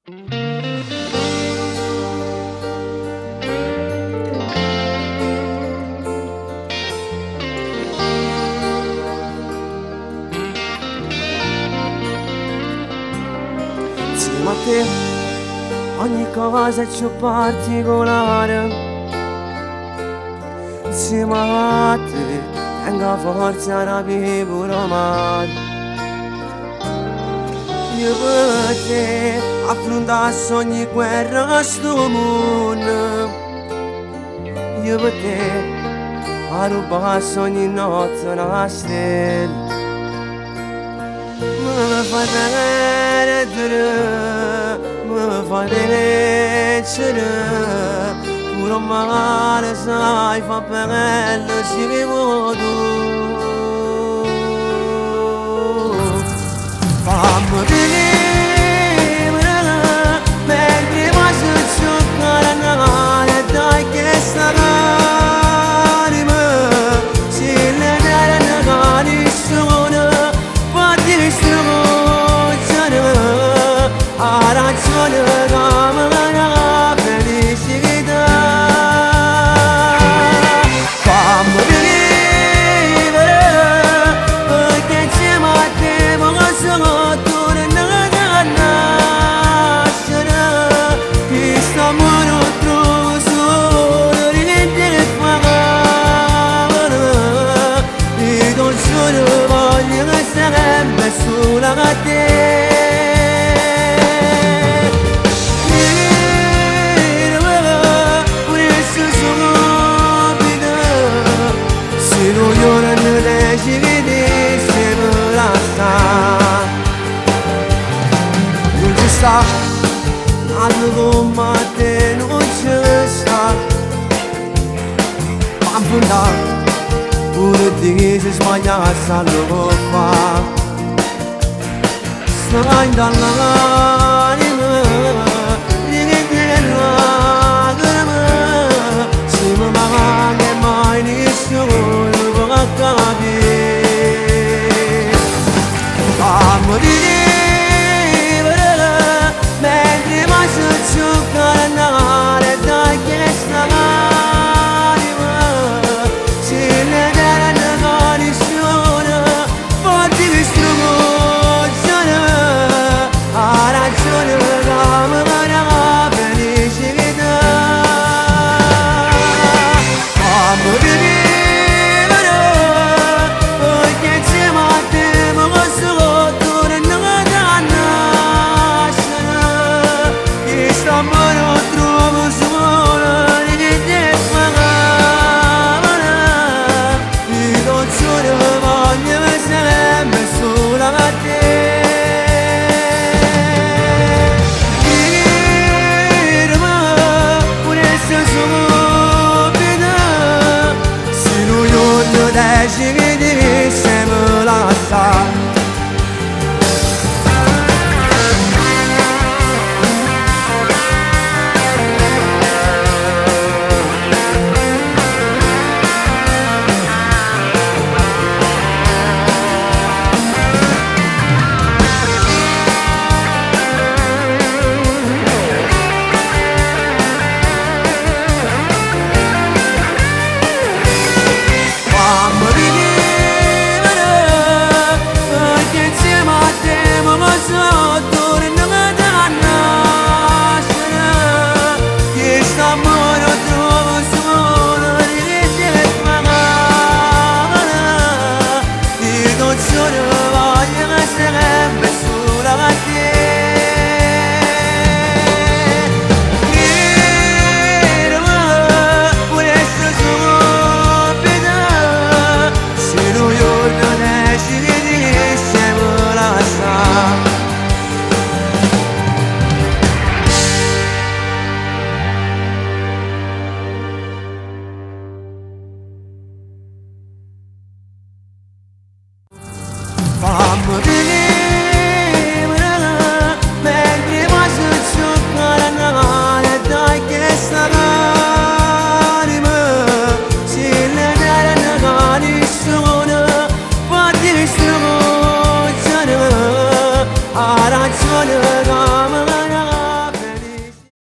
Insieme a te ogni cosa è più particolare. Insieme a te tengo forza da pure male. Io per te affrontassi ogni guerra a sto mondo. Io per te rubassi ogni notte una stella. Mi fai perdere, mi fai leggere, pure male sai fa bello ci vivo tu. Fammi vivere mentre faccio giocare a Natale, dai che sta l'anima si le dà una canzone, fatti distruggere, ha ragione come la felicità. Fammi vivere perché insieme a te sono tornata a nascere. Questo amore lo trovo solo ridere e fare. E non solo voglio che sempre sola a te. Se non io non leggi che dice me la sta. Non ci sta, hanno come te non ci sta. Ma pure di se sbagliassi lo fa. Stai dall'anima, rivedere lacrime. Se mi manca mai nessuno può capire. Fammi vivere mentre faccio giocare a Natale, dai che sta l'anima si le dà una canzone, fatti distruggere, ha ragione come la felicità. Fammi vivere perché insieme a te mi posso tornare a nascere. Questo amore lo trovo solo di te e fare. E non solo voglio sempre sola a te. Dirmi pure se subito, se non io dici che devi sempre lasciare. Fammi vivere perché insieme a te mi posso tornare a nascere. Questo amore lo trovo solo di te e fare. E non solo voglio che sempre sola a te. Fammi vivere mentre faccio giocare a Natale, dai che sta l'anima si le dà una canzone, fatti distruggere, ha ragione come